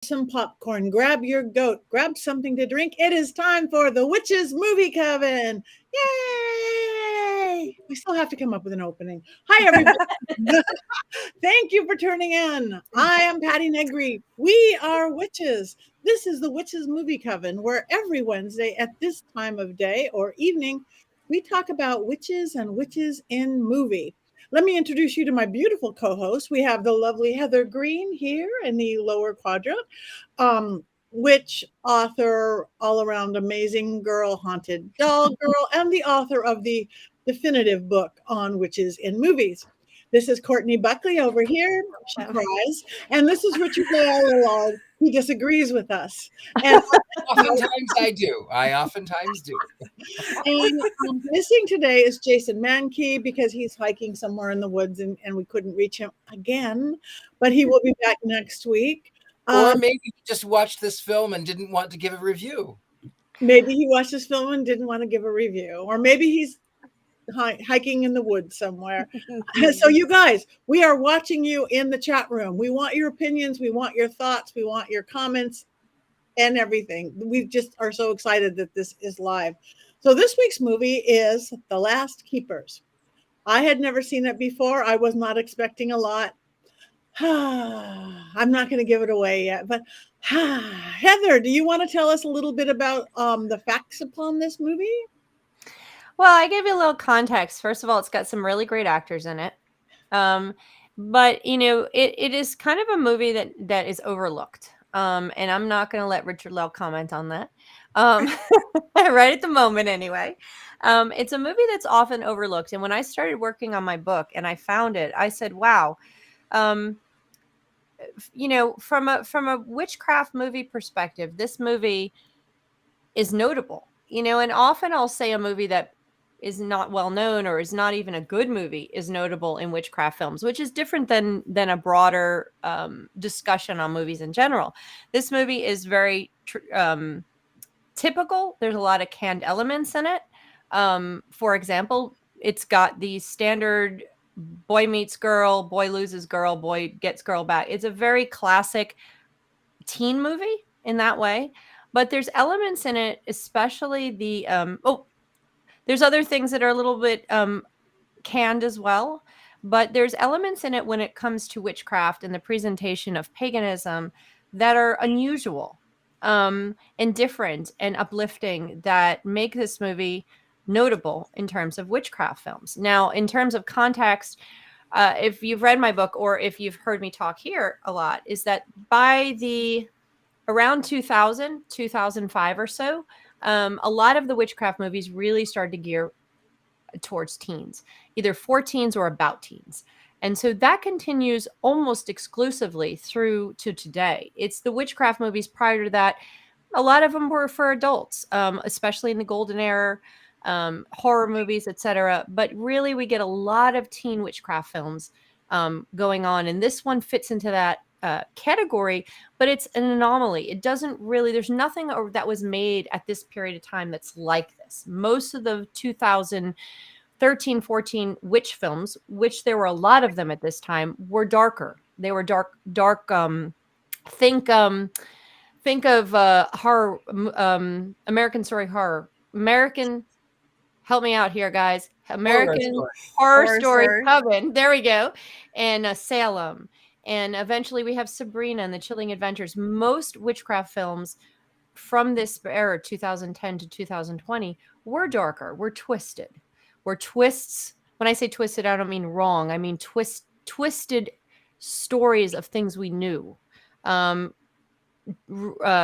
some popcorn, grab your goat, grab something to drink. It is time for the Witches Movie Coven. Yay! We still have to come up with an opening. Hi, everybody. Thank you for turning in. I am Patti Negri. We are witches. This is the Witches Movie Coven, where every Wednesday at this time of day or evening, we talk about witches and witches in movie. Let me introduce you to my beautiful co-host. We have the lovely Heather Greene here in the lower quadrant, witch, author, all-around amazing girl, haunted doll girl, and the author of the definitive book on witches in movies. This is Courtney Buckley over here. She cries. And this is Richard-Lael Lillard. He disagrees with us. And oftentimes I do. I oftentimes do. And missing today is Jason Mankey because he's hiking somewhere in the woods and we couldn't reach him again. But he will be back next week. Or maybe he just watched this film and didn't want to give a review. Maybe he watched this film and didn't want to give a review. Or maybe he's hiking in the woods somewhere. So you guys, we are watching you in the chat room. We want your opinions. We want your thoughts. We want your comments and everything. We just are so excited that this is live. So this week's movie is The Last Keepers. I had never seen it before. I was not expecting a lot. I'm not going to give it away yet, but Heather, do you want to tell us a little bit about the facts upon this movie? Well, I gave you a little context. First of all, it's got some really great actors in it. But, you know, it is kind of a movie that is overlooked. And I'm not going to let Richard-Lael comment on that. Right at the moment, anyway. It's a movie that's often overlooked. And when I started working on my book and I found it, I said, wow, you know, from a witchcraft movie perspective, this movie is notable. You know, and often I'll say a movie that is not well known or is not even a good movie is notable in witchcraft films, which is different than a broader discussion on movies in general. This movie is very typical. There's a lot of canned elements in it. For example, it's got the standard boy meets girl, boy loses girl, boy gets girl back. It's a very classic teen movie in that way. But there's elements in it, especially the there's other things that are a little bit canned as well. But there's elements in it when it comes to witchcraft and the presentation of paganism that are unusual and different and uplifting that make this movie notable in terms of witchcraft films. Now, in terms of context, if you've read my book or if you've heard me talk here a lot, is that by around 2000, 2005 or so, a lot of the witchcraft movies really started to gear towards teens, either for teens or about teens. And so that continues almost exclusively through to today. It's the witchcraft movies prior to that. A lot of them were for adults, especially in the golden era, horror movies, etc. But really, we get a lot of teen witchcraft films going on. And this one fits into that category, but it's an anomaly. It doesn't really, there's nothing that was made at this period of time that's like this. Most of the 2013, 14 witch films, which there were a lot of them at this time, were darker. They were dark, think of horror, American Story Horror. Help me out here, guys. American Horror Story Coven. There we go. And Salem. And eventually we have Sabrina and the Chilling Adventures. Most witchcraft films from this era, 2010 to 2020, were darker, were twisted. Were twists. When I say twisted, I don't mean wrong. I mean twisted stories of things we knew.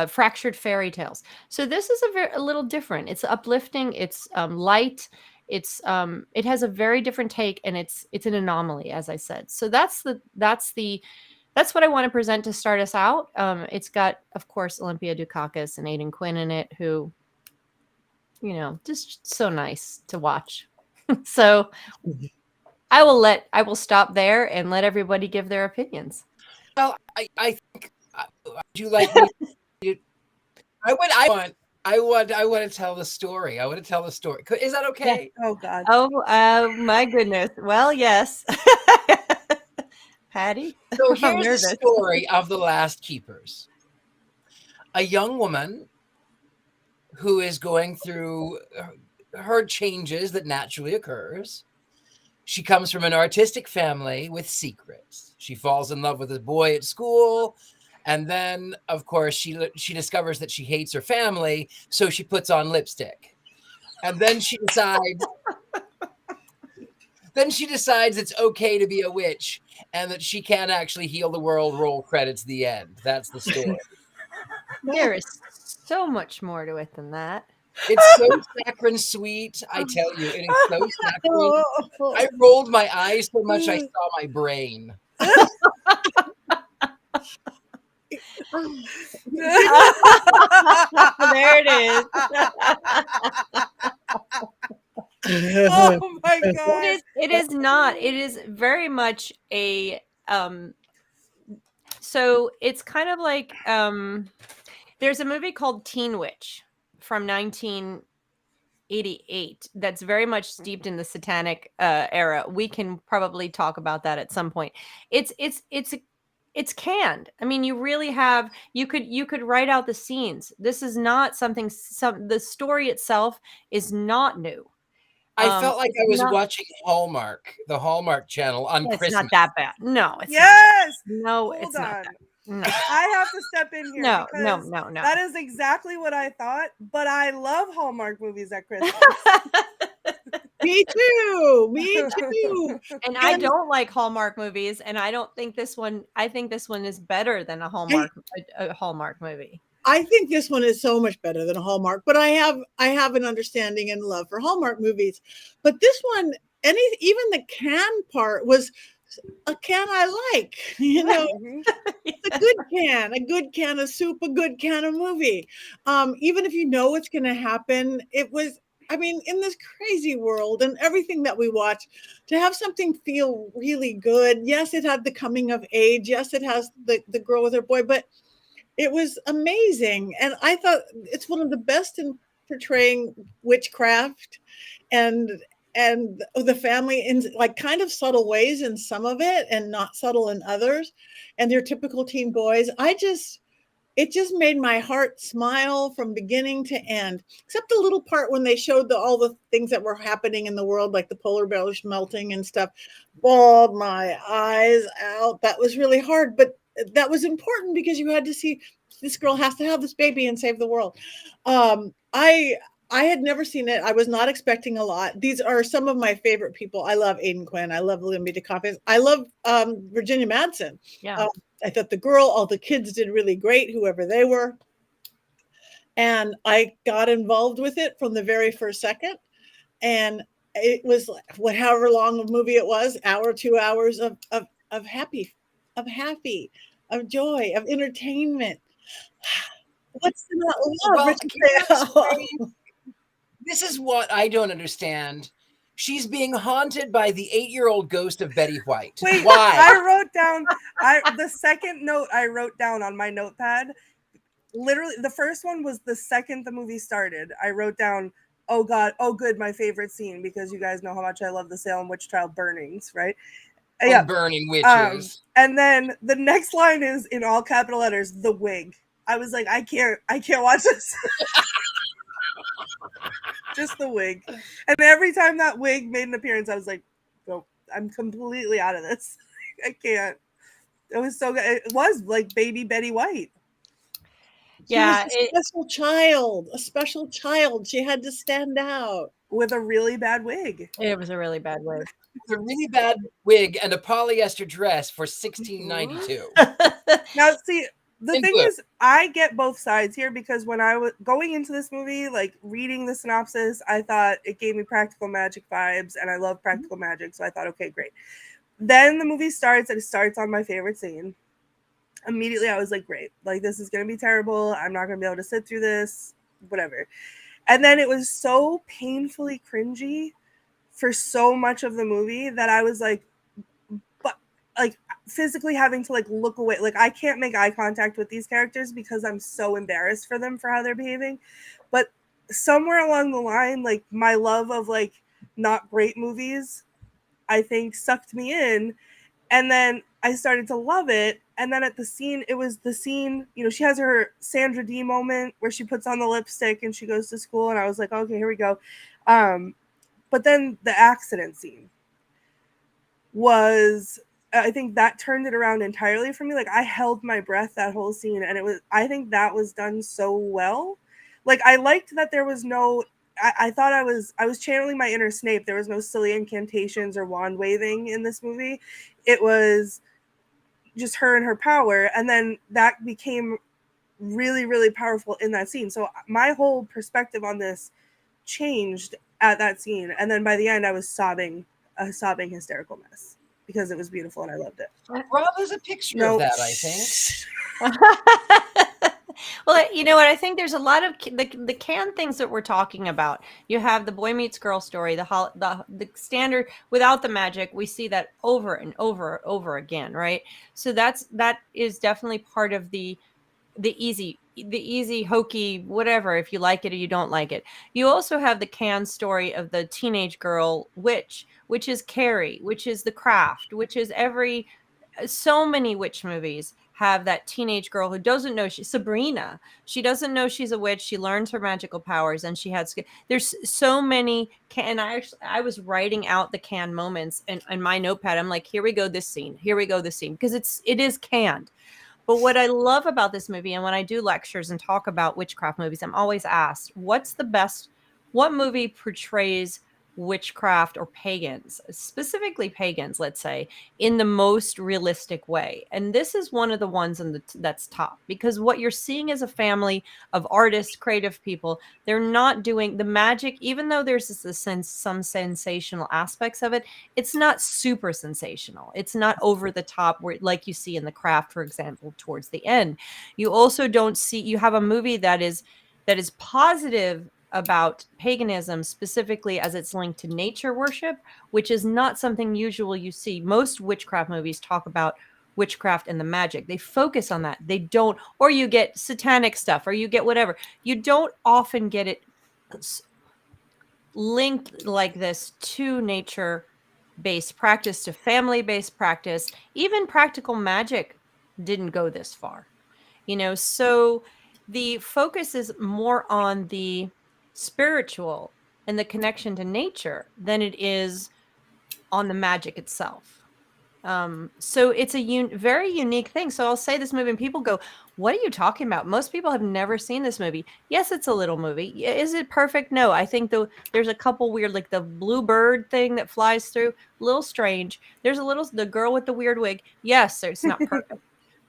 Fractured fairy tales. So this is a little different. It's uplifting. It's light. It has a very different take, and it's an anomaly, as I said. So that's what I want to present to start us out. It's got, of course, Olympia Dukakis and Aiden Quinn in it, who, you know, just so nice to watch. So I will stop there and let everybody give their opinions. Well, I think would you like me? I want to tell the story. I want to tell the story. Is that okay? Yeah. Oh God. Oh my goodness. Well, yes. Patti. So here's the story of The Last Keepers. a young woman who is going through her changes that naturally occurs. She comes from an artistic family with secrets. She falls in love with a boy at school. And then, of course, she discovers that she hates her family. So she puts on lipstick. And then she decides it's okay to be a witch and that she can actually heal the world. Roll credits, the end. That's the story. There is so much more to it than that. It's so saccharine sweet. I tell you, it is so saccharine. I rolled my eyes so much I saw my brain. There it is. Oh my god! It is not. It is very much a so it's kind of like there's a movie called Teen Witch from 1988 that's very much steeped in the satanic era. We can probably talk about that at some point. It's canned. I mean, you really have you could write out the scenes. This is not something the story itself is not new. I felt like I was watching Hallmark, the Hallmark channel on Christmas. It's not that bad. No, it's Yes. no, Hold it's on. not that. No. I have to step in here. No. That is exactly what I thought. But I love Hallmark movies at Christmas. Me too. Me too. And I don't like Hallmark movies, and I don't think this one. I think this one is better than a Hallmark movie. I think this one is so much better than a Hallmark, but I have an understanding and love for Hallmark movies. But this one, even the can part was a can I like. You know, it's a good can of soup, a good can of movie. Even if you know what's going to happen, it was. I mean, in this crazy world and everything that we watch, to have something feel really good. Yes, it had the coming of age. Yes, it has the girl with her boy, but it was amazing. And I thought it's one of the best in portraying witchcraft and the family in like kind of subtle ways in some of it and not subtle in others. And their typical teen boys. It just made my heart smile from beginning to end, except the little part when they showed all the things that were happening in the world, like the polar bears melting and stuff, bawled my eyes out. That was really hard, but that was important because you had to see this girl has to have this baby and save the world. I had never seen it. I was not expecting a lot. These are some of my favorite people. I love Aiden Quinn. I love Olympia Dukakis. I love Virginia Madsen. Yeah. I thought all the kids did really great, whoever they were. And I got involved with it from the very first second. And it was however long a movie it was, hour, 2 hours of happy, of joy, of entertainment. What's to not love? Well, this is what I don't understand. She's being haunted by the 8-year-old ghost of Betty White. Wait, why? I wrote down the second note I wrote down on my notepad. Literally, the first one was the second the movie started. I wrote down, "Oh God, oh good, my favorite scene," because you guys know how much I love the Salem witch trial burnings, right? Yeah, burning witches. And then the next line is in all capital letters, "the wig." I was like, I can't watch this. Just the wig. And every time that wig made an appearance, I was like, "No, I'm completely out of this. I can't." It was so good. It was like baby Betty White. Yeah, she was a special child. She had to stand out with a really bad wig. It was a really bad wig. A really bad wig and a polyester dress for $16.92. Now, see, the thing is, I get both sides here because when I was going into this movie, like reading the synopsis, I thought it gave me practical magic vibes, and I love practical magic, so I thought, okay, great. Then the movie starts, and it starts on my favorite scene. Immediately, I was like, great, like this is gonna be terrible. I'm not gonna be able to sit through this, whatever. And then it was so painfully cringy for so much of the movie that I was like, but like physically having to like look away. Like I can't make eye contact with these characters because I'm so embarrassed for them for how they're behaving. But somewhere along the line, like my love of like not great movies, I think sucked me in. And then I started to love it. And then it was the scene, you know, she has her Sandra Dee moment where she puts on the lipstick and she goes to school. And I was like, okay, here we go. But then the accident scene was, I think that turned it around entirely for me. Like, I held my breath that whole scene, and I think that was done so well. Like, I liked that there was no, I thought I was channeling my inner Snape. There was no silly incantations or wand waving in this movie. It was just her and her power, and then that became really, really powerful in that scene. So my whole perspective on this changed at that scene, and then by the end I was sobbing, a sobbing hysterical mess, because it was beautiful and I loved it. Rob has a picture of that, I think. Well, you know what? I think there's a lot of the canned things that we're talking about. You have the boy meets girl story, the standard without the magic. We see that over and over and over again, right? So that is definitely part of the easy hokey whatever, if you like it or you don't like it. You also have the canned story of the teenage girl witch, which is Carrie, which is The Craft, which is so many witch movies have that teenage girl who doesn't know Sabrina. She doesn't know she's a witch. She learns her magical powers, and there's so many and I was writing out the canned moments in my notepad. I'm like, here we go, this scene. Here we go, this scene, because it is canned. But what I love about this movie, and when I do lectures and talk about witchcraft movies, I'm always asked, what movie portrays witchcraft or pagans, specifically pagans, let's say, in the most realistic way? And this is one of the ones that's top, because what you're seeing is a family of artists, creative people. They're not doing the magic, even though there's some sensational aspects of it. It's not super sensational. It's not over the top, where, like you see in The Craft, for example, towards the end. You also don't see, you have a movie that is positive about paganism, specifically as it's linked to nature worship, which is not something usual you see. Most witchcraft movies talk about witchcraft and the magic. They focus on that. They don't, or you get satanic stuff, or you get whatever. You don't often get it linked like this to nature-based practice, to family-based practice. Even practical magic didn't go this far, so the focus is more on the spiritual and the connection to nature than it is on the magic itself. So it's a very unique thing. So I'll say this movie and people go, what are you talking about? Most people have never seen this movie. Yes, it's a little movie. Is it perfect? No, I think there's a couple weird, like the blue bird thing that flies through, a little strange. There's the girl with the weird wig. Yes, it's not perfect,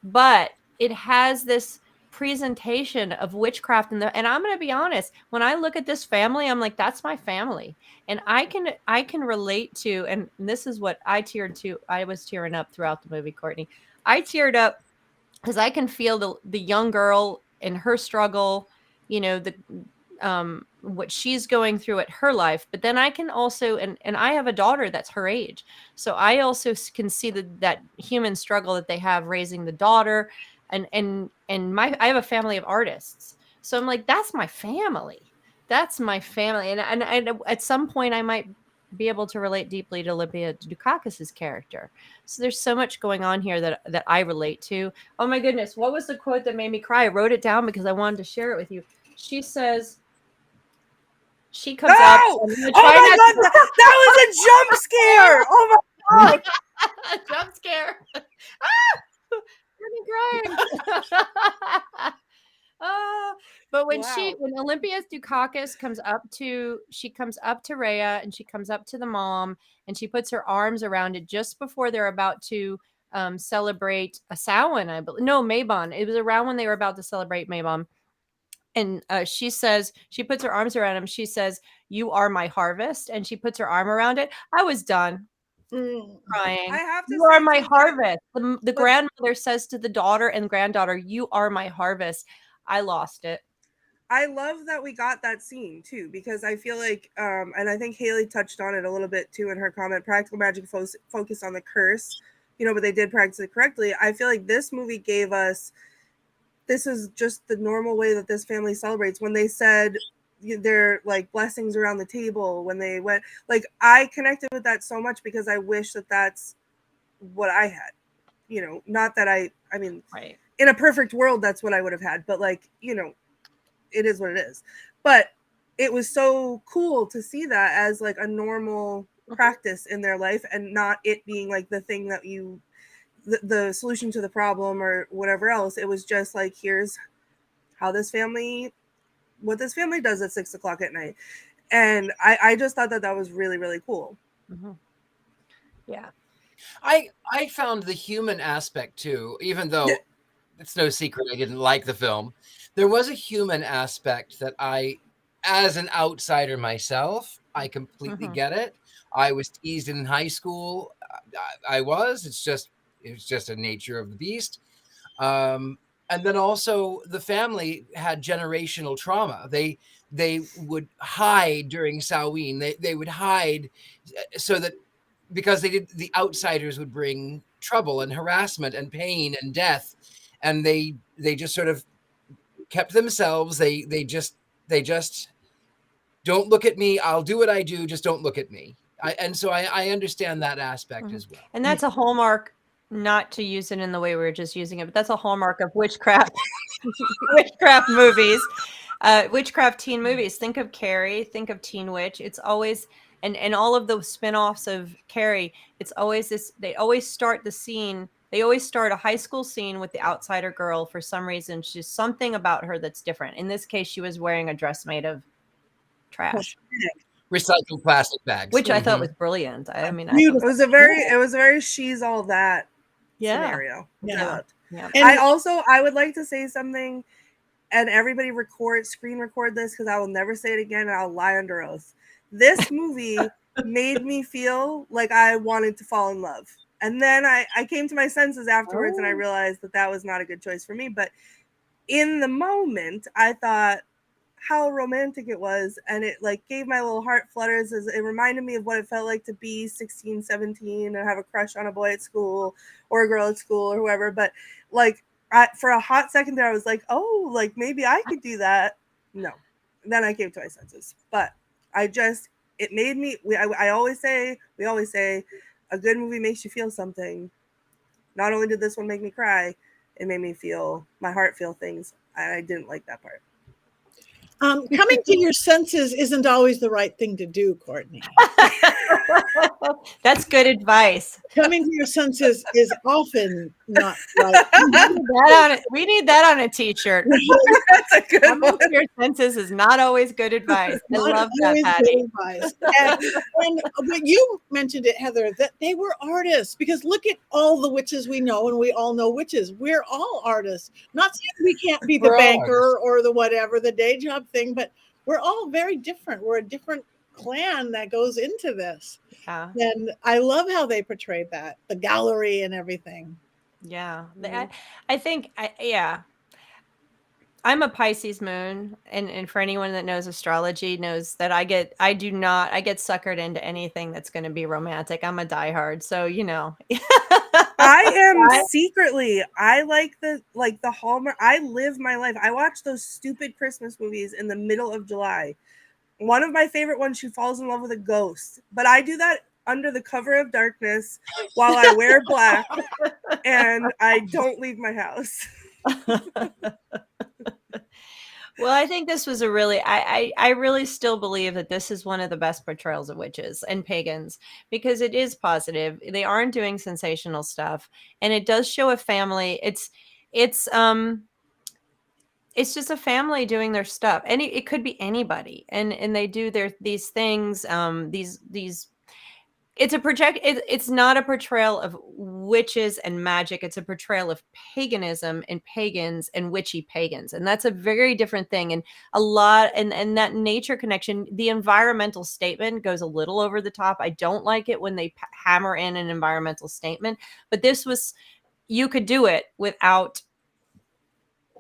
but it has this presentation of witchcraft and I'm going to be honest, when I look at this family, I'm like, that's my family, and I can relate to, and this is what I was tearing up throughout the movie. Courtney, I teared up because I can feel the young girl and her struggle, what she's going through at her life. But then I can also, and I have a daughter that's her age, so I also can see that human struggle that they have raising the daughter. And I have a family of artists, so I'm like, that's my family. And at some point I might be able to relate deeply to Olympia Dukakis' character. So there's so much going on here that I relate to. Oh my goodness, what was the quote that made me cry? I wrote it down because I wanted to share it with you. She says, she comes up. Oh my god, that was a jump scare. Oh my god. Jump scare. Crying. But when Olympia Dukakis comes up to Rhea, and she comes up to the mom, and she puts her arms around it just before they're about to celebrate a Samhain, I believe. No, Mabon. It was around when they were about to celebrate Mabon. And she puts her arms around him. She says, "You are my harvest." And she puts her arm around it. I was done. Crying. I have to You are my harvest. The grandmother says to the daughter and granddaughter, "You are my harvest." I lost it. I love that we got that scene too, because I feel like, and I think Haley touched on it a little bit too in her comment, practical magic focused on the curse, but they did practice it correctly. I feel like this movie gave us, this is just the normal way that this family celebrates. When they said their like blessings around the table, when they went, like, I connected with that so much, because I wish that that's what I had. you know, not that I mean, Right. in a perfect world, that's what I would have had. But like, you know, it is what it is. But it was so cool to see that as like a normal practice in their life, and not it being like the thing that you, the solution to the problem or whatever else. It was just like, here's how this family, what this family does at 6 o'clock at night. And I just thought that was really, really cool. Mm-hmm. Yeah. I found the human aspect too, even though it's no secret I didn't like the film. There was a human aspect that I, as an outsider myself, I completely get it. I was teased in high school. I was. It's just a nature of the beast. And then also the family had generational trauma. They would hide during Samhain. They would hide so that, because the outsiders would bring trouble and harassment and pain and death, and they just sort of kept themselves. They just don't look at me. I'll do what I do. Just don't look at me. And so I understand that aspect as well. And that's a hallmark, not to use it in the way we were just using it, but that's a hallmark of witchcraft, witchcraft movies, witchcraft teen movies. Think of Carrie, think of Teen Witch. It's always, and all of the spin-offs of Carrie, it's always this, they always start the scene, they always start a high school scene with the outsider girl. For some reason, she's something about her that's different. In this case, she was wearing a dress made of trash. Recycled plastic bags, which I thought was brilliant. I mean, it was a very she's all that scenario. Yeah. And I would like to say something, and everybody screen record this, because I will never say it again, and I'll lie under oath. This movie made me feel like I wanted to fall in love, and then I came to my senses afterwards, and I realized that was not a good choice for me. But in the moment, I thought how romantic it was, and it like gave my little heart flutters, as it reminded me of what it felt like to be 16, 17 and have a crush on a boy at school or a girl at school or whoever. But like for a hot second there, I was like, oh, like maybe I could do that. No, then I came to my senses. But it made me, we always say a good movie makes you feel something. Not only did this one make me cry, it made me feel, my heart feel things. I didn't like that part. Coming to your senses isn't always the right thing to do, Courtney. That's good advice. Coming to your senses is often not right. We need that on a t-shirt. That's a good Coming one. to your senses is not always good advice. I love that, Patti. And when you mentioned it, Heather, that they were artists, because look at all the witches we know, and we all know witches. We're all artists. Not saying we can't be the banker or the whatever, the day job thing, but we're all very different. We're a different clan that goes into this. Yeah. And I love how they portrayed that, the gallery and everything. Yeah. I think, I'm a Pisces moon, and for anyone that knows astrology knows that I get suckered into anything that's going to be romantic. I'm a diehard, so you know. I am secretly, I like the Hallmark. I live my life. I watch those stupid Christmas movies in the middle of July. One of my favorite ones, she falls in love with a ghost, but I do that under the cover of darkness while I wear black and I don't leave my house. Well, I think this was a really, I really still believe that this is one of the best portrayals of witches and pagans, because it is positive. They aren't doing sensational stuff, and it does show a family. It's just a family doing their stuff, and it could be anybody, and they do these things. It's not a portrayal of witches and magic. It's a portrayal of paganism and pagans and witchy pagans. And that's a very different thing. And and that nature connection, the environmental statement goes a little over the top. I don't like it when they hammer in an environmental statement, but you could do it without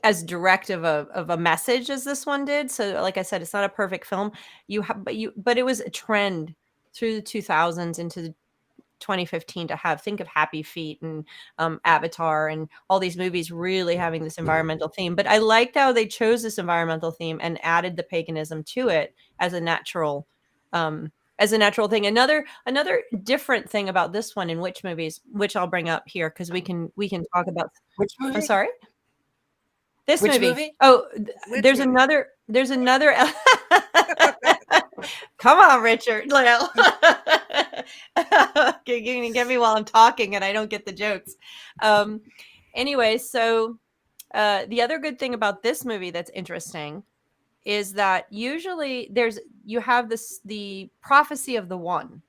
as direct of a message as this one did. So like I said, it's not a perfect film. But it was a trend through the 2000s into 2015 to think of Happy Feet and Avatar and all these movies really having this environmental theme. But I liked how they chose this environmental theme and added the paganism to it as a natural as a natural thing. Another different thing about this one in witch movies, which I'll bring up here because we can talk about. Which movie? I'm sorry. This Which movie. movie? Oh, Which there's movie? another. Come on, Richard. You're gonna get me while I'm talking, and I don't get the jokes. Anyway, so the other good thing about this movie that's interesting is that usually you have the prophecy of the one.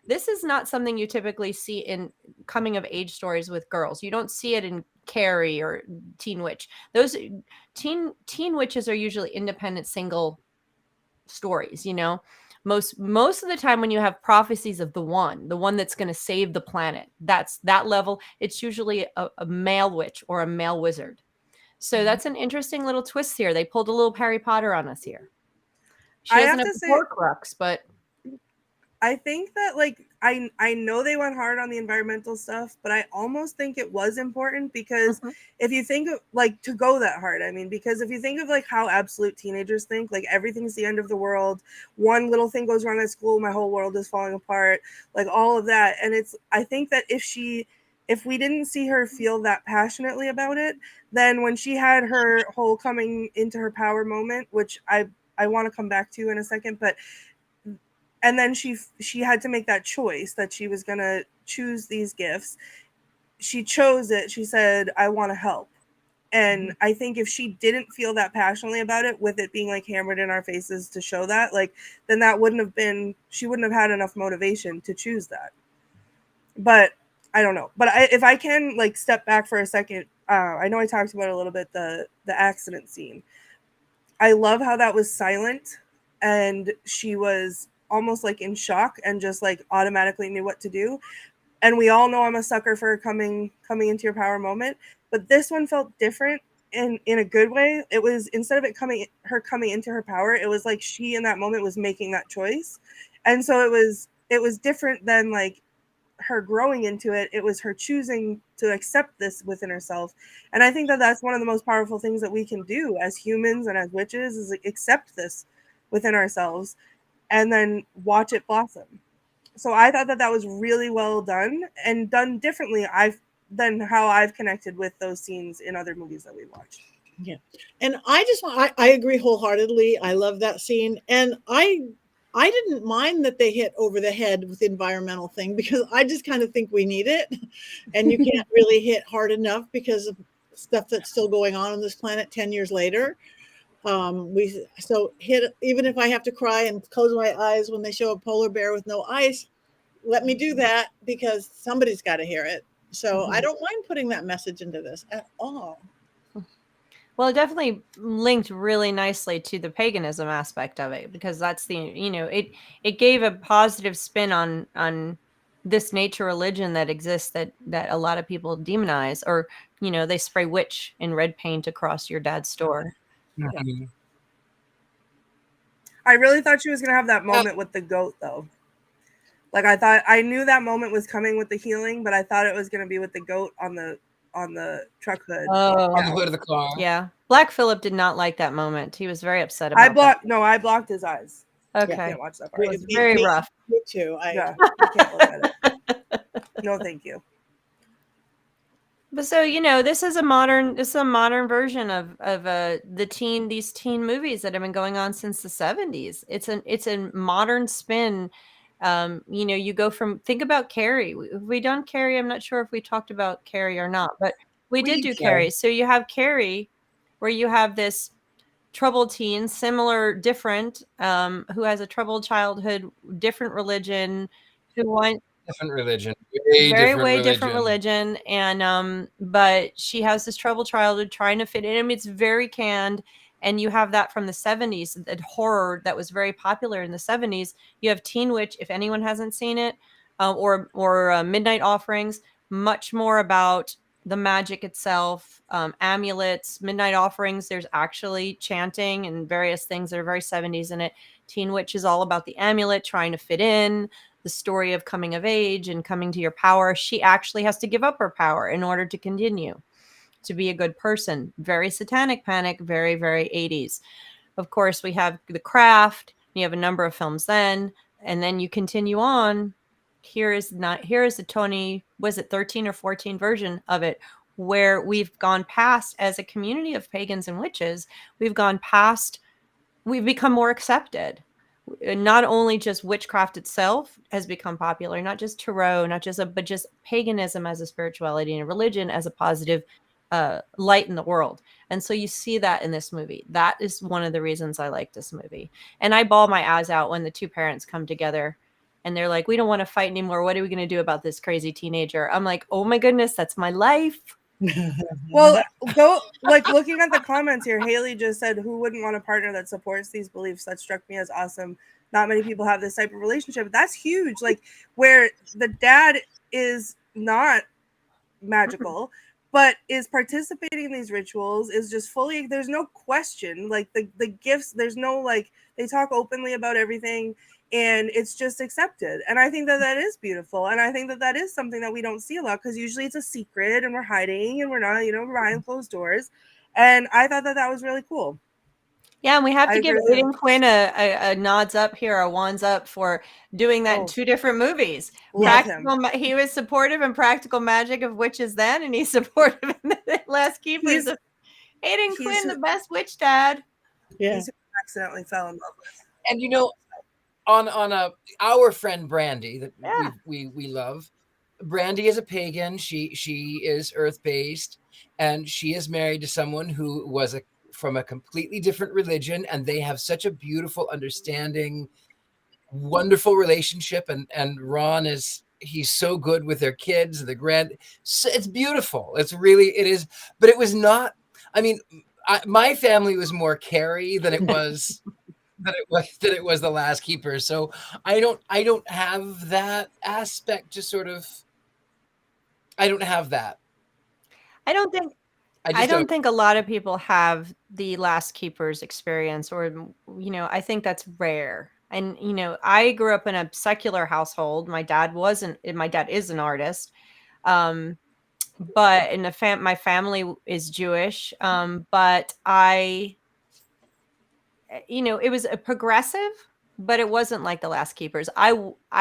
This is not something you typically see in coming of age stories with girls. You don't see it in Carrie or Teen Witch. Those teen witches are usually independent single stories, you know. Most of the time when you have prophecies of the one that's going to save the planet, that's that level, it's usually a male witch or a male wizard. So that's an interesting little twist here. They pulled a little Harry Potter on us here. She I doesn't have have to the say- Horcrux, but I think that, like, I know they went hard on the environmental stuff, but I almost think it was important because if you think of, like, to go that hard, I mean, because if you think of, like, how absolute teenagers think, like, everything's the end of the world, one little thing goes wrong at school, my whole world is falling apart, like, all of that. And I think that if we didn't see her feel that passionately about it, then when she had her whole coming into her power moment, which I want to come back to in a second, but and then she had to make that choice that she was going to choose these gifts. She chose it. She said, I want to help. And I think if she didn't feel that passionately about it, with it being like hammered in our faces to show that, like, then she wouldn't have had enough motivation to choose that. But I don't know. But if I can, like, step back for a second, I know I talked about a little bit the accident scene. I love how that was silent and she was almost like in shock and just like automatically knew what to do. And we all know I'm a sucker for coming into your power moment, but this one felt different in a good way. It was, instead of her coming into her power, it was like she in that moment was making that choice. And so it was different than like her growing into it. It was her choosing to accept this within herself. And I think that that's one of the most powerful things that we can do as humans and as witches, is like, accept this within ourselves and then watch it blossom. So I thought that was really well done and done differently than how I've connected with those scenes in other movies that we watched. Yeah. And I agree wholeheartedly. I love that scene. And I didn't mind that they hit over the head with the environmental thing, because I just kind of think we need it. And you can't really hit hard enough because of stuff that's still going on this planet 10 years later. Hit, even if I have to cry and close my eyes when they show a polar bear with no ice, let me do that, because somebody's got to hear it. So I don't mind putting that message into this at all. Well, it definitely linked really nicely to the paganism aspect of it, because that's it gave a positive spin on this nature religion that exists that a lot of people demonize, or they spray witch in red paint across your dad's store. Mm-hmm. I really thought she was going to have that moment with the goat, though. Like, I knew that moment was coming with the healing, but I thought it was going to be with the goat on the truck hood. Oh, on the hood of the car. Yeah. Black Phillip did not like that moment. He was very upset about I blocked his eyes. Okay. I can't watch that part. It was very rough. Me too. I can't look at it. No, thank you. But so, this is a modern version of these teen movies that have been going on since the 70s. It's a modern spin. You go from, think about Carrie. We done Carrie. I'm not sure if we talked about Carrie or not, but we did do Carrie. So you have Carrie, where you have this troubled teen, different, who has a troubled childhood, different religion, who wants different religion, different religion, and but she has this troubled childhood trying to fit in. I mean, it's very canned, and you have that from the 70s, that horror that was very popular in the 70s. You have Teen Witch, if anyone hasn't seen it, or Midnight Offerings, much more about the magic itself, amulets. Midnight Offerings, there's actually chanting and various things that are very 70s in it. Teen Witch is all about the amulet, trying to fit in, the story of coming of age and coming to your power. She actually has to give up her power in order to continue to be a good person. Very Satanic Panic, very, very 80s. Of course, we have The Craft. You have a number of films then. And then you continue on. Here is the 13 or 14 version of it, where we've gone past, as a community of pagans and witches, we've become more accepted. Not only just witchcraft itself has become popular, not just tarot, but just paganism as a spirituality and a religion as a positive light in the world. And so you see that in this movie. That is one of the reasons I like this movie. And I bawl my eyes out when the two parents come together and they're like, we don't want to fight anymore. What are we going to do about this crazy teenager? I'm like, oh my goodness, that's my life. Well, looking at the comments here, Haley just said, who wouldn't want a partner that supports these beliefs? That struck me as awesome. Not many people have this type of relationship. That's huge. Like, where the dad is not magical, but is participating in these rituals, is just fully, there's no question. Like, the gifts, there's no, like, they talk openly about everything, and it's just accepted. And I think that is beautiful. And I think that is something that we don't see a lot, because usually it's a secret and we're hiding and we're not, we're behind closed doors. And I thought that was really cool. Yeah, and we have to give Aiden Quinn a nods up here, a wands up for doing that in 2 different movies. He was supportive in Practical Magic of Witches then, and he's supportive in The Last Keepers. Aiden Quinn, the best witch dad. Yeah, he's accidentally fell in love with. And on our friend Brandy that we love. Brandy is a pagan. She is earth-based, and she is married to someone who was from a completely different religion, and they have such a beautiful, understanding, wonderful relationship. And Ron he's so good with their kids, it's beautiful. It is, but it was not. I mean, my family was more Carrie than it was. That it was The Last Keeper. So I don't have that aspect to sort of. I don't have that. I don't think a lot of people have the Last Keepers experience, or I think that's rare. And I grew up in a secular household. My dad is an artist, but my family is Jewish. But it was a progressive, but it wasn't like The Last Keepers. I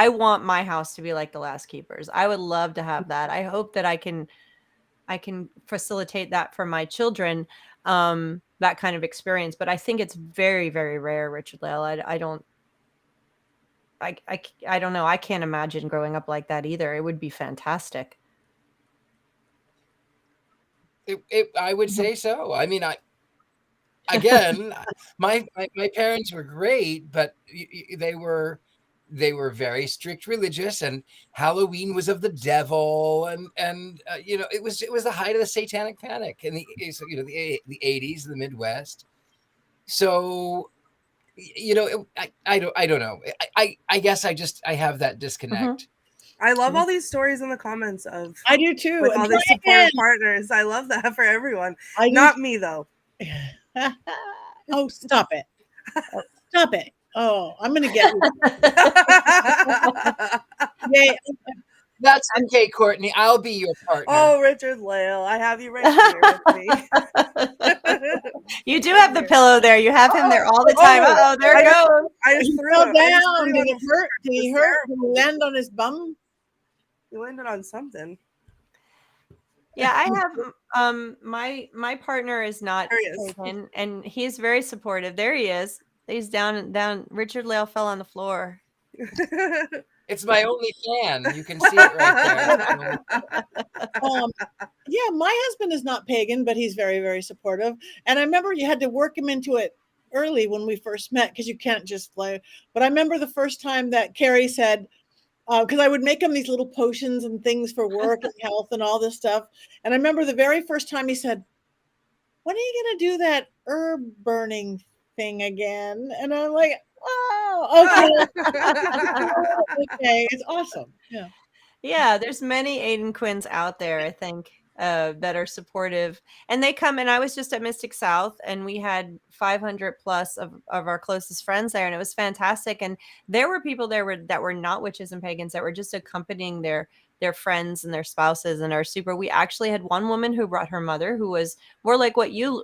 want my house to be like The Last Keepers. I would love to have that. I hope that I can facilitate that for my children, that kind of experience. But I think it's very, very rare, Richard-Lael. I don't know. I can't imagine growing up like that either. It would be fantastic. I would say so. I mean, again, my parents were great, but they were very strict religious, and Halloween was of the devil, and it was the height of the Satanic Panic in the 80s in the Midwest. So I don't know. I guess I have that disconnect. Mm-hmm. I love all these stories in the comments of. I do too. With all these supportive partners. I love that for everyone. Not me though. Oh, stop it. Stop it. Oh, I'm going to get you. Yeah, that's okay, Courtney. I'll be your partner. Oh, Richard-Lael, I have you right here with me. You do have the pillow there. You have him there all the time. Oh, there it goes. I just threw it down. Did it hurt? Did he hurt? Did he land on his bum? He landed on something. Yeah, I have my partner is not pagan, and he's very supportive. There he is. He's down. Richard-Lael fell on the floor. It's my only fan. You can see it right there. Yeah, my husband is not pagan, but he's very, very supportive. And I remember you had to work him into it early when we first met, because you can't just play. But I remember the first time that Carrie said, because I would make him these little potions and things for work and health and all this stuff. And I remember the very first time he said, when are you going to do that herb burning thing again? And I'm like, oh, okay. Okay, it's awesome. Yeah, there's many Aiden Quinns out there, I think, that are supportive. And they come, and I was just at Mystic South, and we had 500 plus of our closest friends there, and it was fantastic. And there were people there that were not witches and pagans, that were just accompanying their friends and their spouses, and we actually had one woman who brought her mother, who was more like what you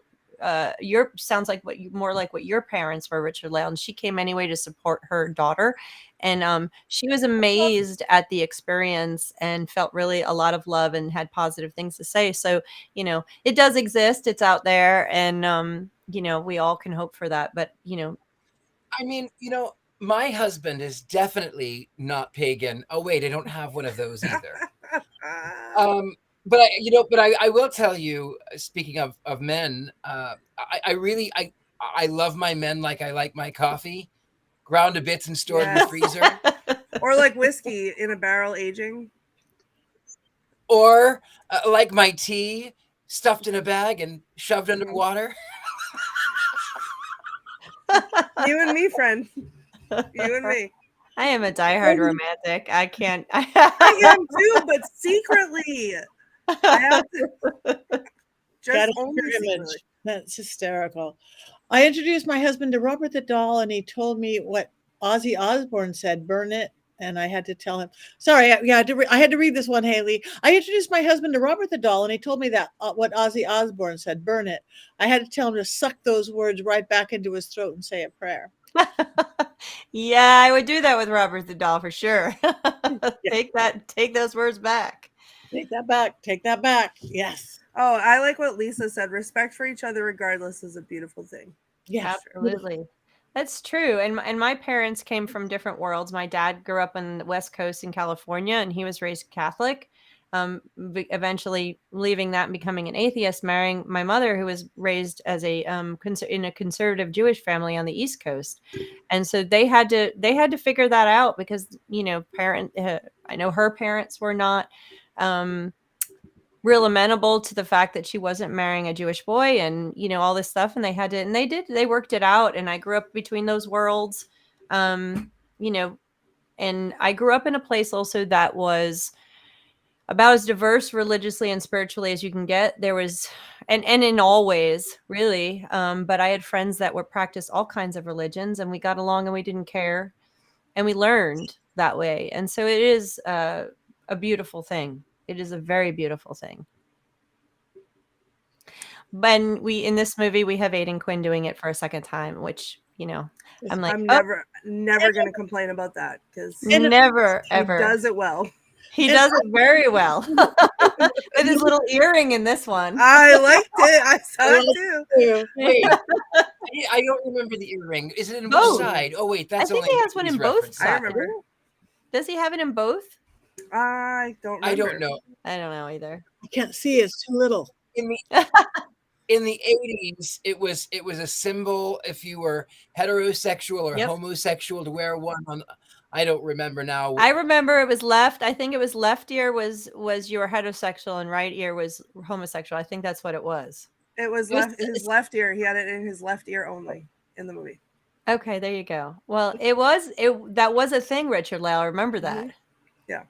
your sounds like more like what your parents were, Richard-Lael, and she came anyway to support her daughter. And she was amazed at the experience and felt really a lot of love and had positive things to say. So, it does exist. It's out there. And, we all can hope for that. But, I mean, my husband is definitely not pagan. Oh, wait, I don't have one of those either. But I will tell you, speaking of men, I love my men like I like my coffee, ground to bits and stored in the freezer. Or like whiskey in a barrel aging. Or like my tea, stuffed in a bag and shoved underwater. You and me, friend. You and me. I am a diehard romantic. I can't. I am too, but secretly. I have to. Just only secretly. That's hysterical. I introduced my husband to Robert the Doll, and he told me what Ozzy Osbourne said, burn it. And I had to tell him, sorry, I had to read this one, Haley. I introduced my husband to Robert the Doll, and he told me that what Ozzy Osbourne said, burn it. I had to tell him to suck those words right back into his throat and say a prayer. Yeah, I would do that with Robert the Doll for sure. Take those words back. Take that back. Take that back. Yes. Oh, I like what Lisa said. Respect for each other regardless is a beautiful thing. Yes. Absolutely. That's true. And my parents came from different worlds. My dad grew up on the West Coast in California, and he was raised Catholic. Eventually leaving that and becoming an atheist, marrying my mother, who was raised as in a conservative Jewish family on the East Coast. And so they had to figure that out because, I know her parents were not real amenable to the fact that she wasn't marrying a Jewish boy and, all this stuff. And they worked it out. And I grew up between those worlds, and I grew up in a place also that was about as diverse religiously and spiritually as you can get. There was, and in all ways, really. But I had friends that practiced all kinds of religions, and we got along and we didn't care. And we learned that way. And so it is a beautiful thing. It is a very beautiful thing. When in this movie, we have Aiden Quinn doing it for a second time, which, I'm like, I'm never going to complain about that because never, ever. He does it well. He does it very well with his little earring in this one. I liked it. I saw it too. Wait, I don't remember the earring. Is it in which side? Oh wait, that's I think he has one in both sides. I remember. Does he have it in both? I don't remember. I don't know. I don't know either. I can't see. It's too little. In the 80s, it was a symbol if you were heterosexual or homosexual to wear one on. I don't remember now. I remember it was left. I think it was left ear was you were heterosexual and right ear was homosexual. I think that's what it was. It was his left ear. He had it in his left ear only in the movie. Okay, there you go. Well, that was a thing, Richard-Lael. I remember that. Mm-hmm. Yeah.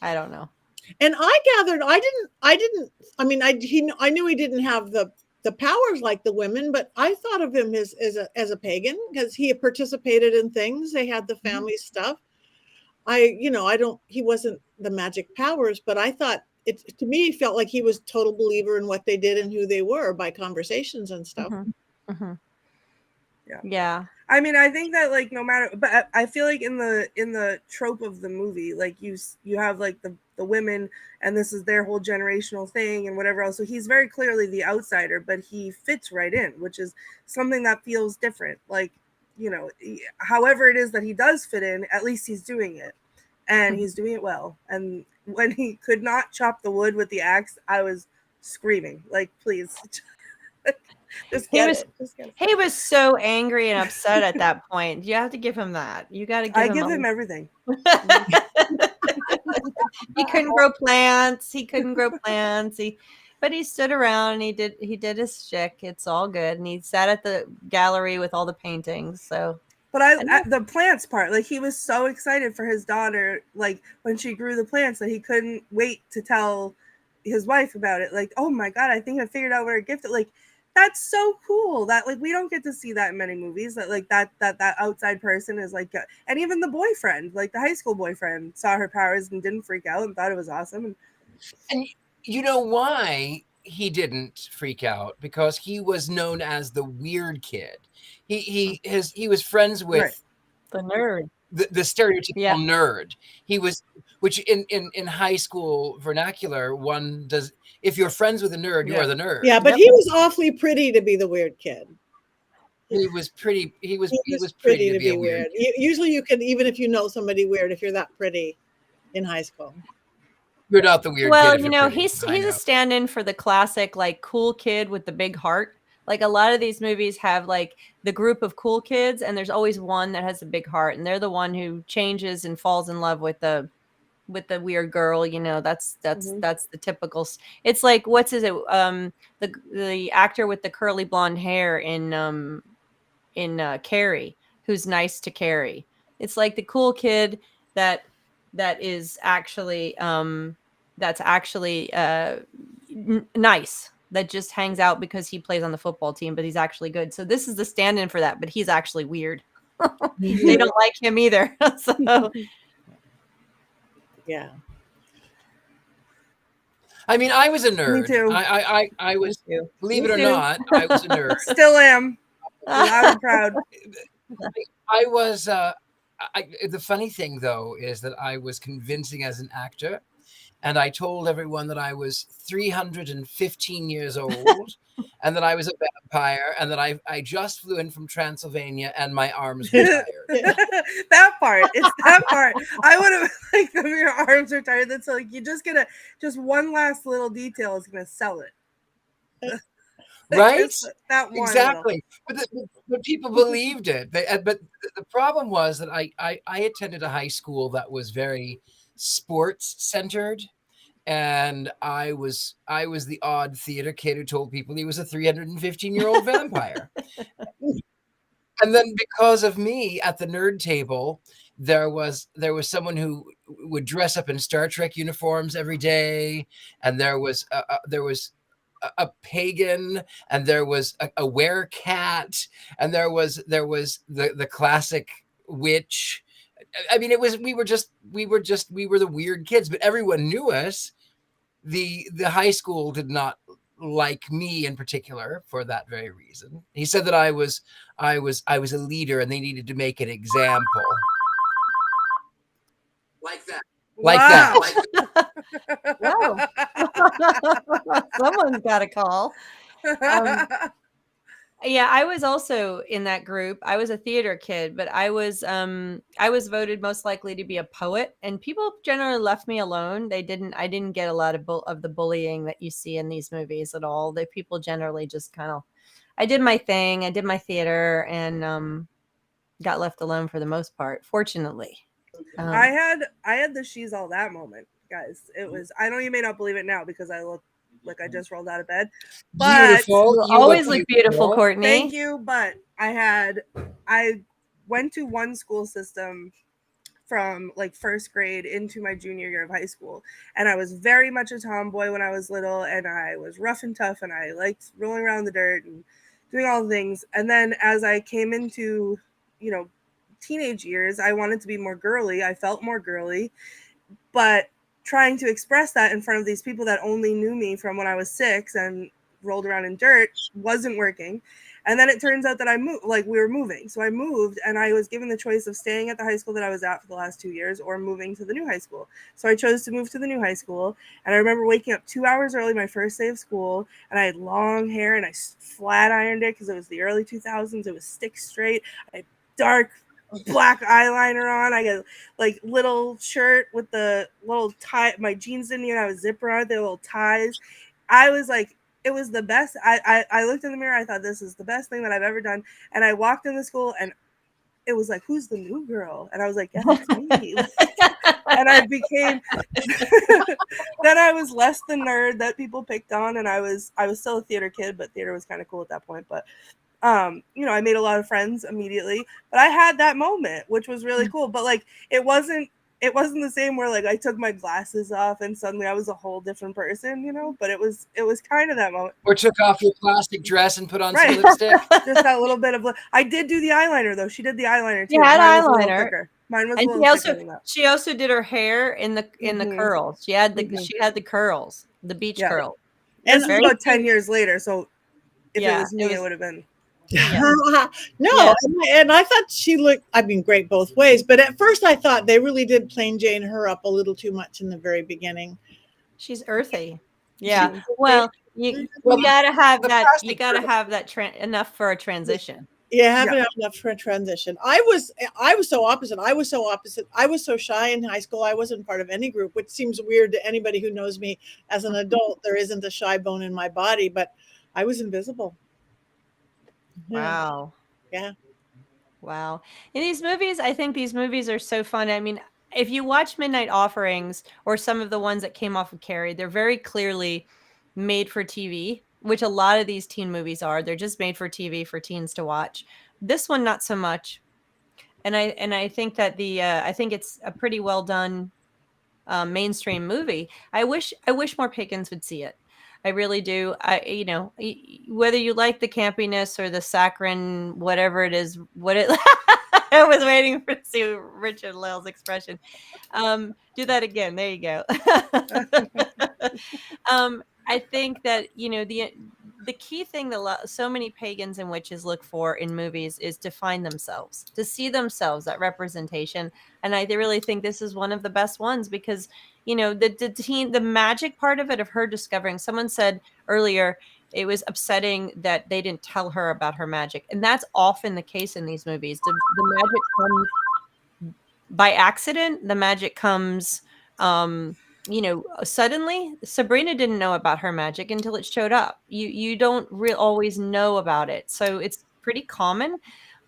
I don't know. And I gathered I knew he didn't have the powers like the women, but I thought of him as a pagan because he had participated in things. They had the family stuff. He wasn't the magic powers, but I thought to me, it felt like he was a total believer in what they did and who they were by conversations and stuff. Mm-hmm. Mm-hmm. Yeah. I mean, I think that no matter, but I feel like in the trope of the movie, you have the women and this is their whole generational thing and whatever else. So he's very clearly the outsider, but he fits right in, which is something that feels different. However it is that he does fit in, at least he's doing it and he's doing it well. And when he could not chop the wood with the axe, I was screaming please. He was so angry and upset at that point. You have to give him that. You got to give him everything. He couldn't grow plants. But he stood around and he did his shtick. It's all good. And he sat at the gallery with all the paintings. So, but the plants part, he was so excited for his daughter, when she grew the plants that he couldn't wait to tell his wife about it. Oh my God, I think I figured out where to gift it. That's so cool that we don't get to see that in many movies that that outside person is and even the boyfriend, the high school boyfriend, saw her powers and didn't freak out and thought it was awesome. And you know why he didn't freak out because he was known as the weird kid. He was friends with Right. The nerd. the stereotypical Yeah. nerd. He was, which in high school vernacular, one does. If you're friends with a nerd, you Yeah. are the nerd. Yeah, but Yep. he was awfully pretty to be the weird kid. He was pretty. He was He pretty to be a weird. Usually, you can, even if you know somebody weird, if you're that pretty in high school. You're not the weird Well, kid. If you you're know, pretty. he's I know. a stand-in for the classic like cool kid with the big heart. Like a lot of these movies have like the group of cool kids, and there's always one that has a big heart, and they're the one who changes and falls in love with the weird girl. You know, that's the typical. It's like what's his the actor with the curly blonde hair in Carrie, who's nice to Carrie. It's like the cool kid that is actually nice, that just hangs out because he plays on the football team, but he's actually good. So this is the stand-in for that, but he's actually weird. They don't like him either. So Yeah. I mean, I was a nerd. Me too. I was. Me too. Believe Me it or too. not, I was a nerd. Still am. Loud and proud. I was. The funny thing, though, is that I was convincing as an actor, and I told everyone that I was 315 years old, and that I was a vampire, and that I just flew in from Transylvania, and my arms were tired. That part. It's that part. I would have like if your arms are tired. That's like you just one last little detail is gonna sell it. Right? Just that one Exactly. But people believed it. But the problem was that I attended a high school that was very sports centered, and I was the odd theater kid who told people he was a 315-year-old vampire. And then because of me at the nerd table, there was someone who would dress up in Star Trek uniforms every day, and there was a pagan, and there was a werecat, and there was the classic witch. I mean, we were the weird kids, but everyone knew us. The high school did not like me in particular for that very reason. He said that I was a leader, and they needed to make an example. Like that. Like that. Whoa. Someone's got a call. Yeah, I was also in that group. I was a theater kid, but I was voted most likely to be a poet, and people generally left me alone. I didn't get a lot of the bullying that you see in these movies at all. The people generally just kind of, I did my thing, I did my theater, and got left alone for the most part, fortunately. I had the she's all that moment, guys. It was, I know you may not believe it now because I look like I just rolled out of bed. But Beautiful. You always look beautiful, Courtney. Thank you. But I went to one school system from like first grade into my junior year of high school. And I was very much a tomboy when I was little, and I was rough and tough, and I liked rolling around in the dirt and doing all the things. And then as I came into, teenage years, I wanted to be more girly. I felt more girly, but trying to express that in front of these people that only knew me from when I was 6 and rolled around in dirt wasn't working. And then it turns out that we were moving. So I moved, and I was given the choice of staying at the high school that I was at for the last 2 years or moving to the new high school. So I chose to move to the new high school. And I remember waking up 2 hours early my first day of school, and I had long hair, and I flat ironed it because it was the early 2000s. It was stick straight. I had dark black eyeliner on. I got like little shirt with the little tie. My jeans didn't even have a zipper on it. They were little ties. I was like, it was the best. I looked in the mirror. I thought, this is the best thing that I've ever done. And I walked into school, and it was like, who's the new girl? And I was like, yeah, that's me. And I became then I was less the nerd that people picked on, and I was still a theater kid, but theater was kind of cool at that point. But I made a lot of friends immediately, but I had that moment, which was really cool. But like, it wasn't the same where like I took my glasses off and suddenly I was a whole different person, but it was kind of that moment. Or took off your plastic dress and put on some lipstick. Just that little bit of, I did do the eyeliner though. She did the eyeliner too. You had eyeliner. Mine was and a little thicker than that. She also did her hair in the curls. She had the curls, the beach curl. And this was about 10 years later, so if it was me, it would have been. No, and I thought she looked, I mean, great both ways. But at first I thought they really did plain Jane her up a little too much in the very beginning. She's earthy. Yeah. Well, you gotta have that. You gotta have that enough for a transition. Yeah, having enough for a transition. I was so opposite. I was so shy in high school. I wasn't part of any group, which seems weird to anybody who knows me as an adult. There isn't a shy bone in my body, but I was invisible. Wow. Yeah. Wow. In these movies, I think these movies are so fun. I mean, if you watch Midnight Offerings or some of the ones that came off of Carrie, they're very clearly made for TV, which a lot of these teen movies are. They're just made for TV for teens to watch. This one, not so much. And I think that I think it's a pretty well done mainstream movie. I wish more pagans would see it. I really do. Whether you like the campiness or the saccharine, whatever it is, I was waiting to see Richard-Lael's expression. Do that again. There you go. I think that, the key thing that so many pagans and witches look for in movies is to find themselves, to see themselves, that representation. And I really think this is one of the best ones because, the magic part of it, of her discovering, someone said earlier, it was upsetting that they didn't tell her about her magic. And that's often the case in these movies. The magic comes by accident. The magic comes, suddenly. Sabrina didn't know about her magic until it showed up. You don't always know about it. So it's pretty common,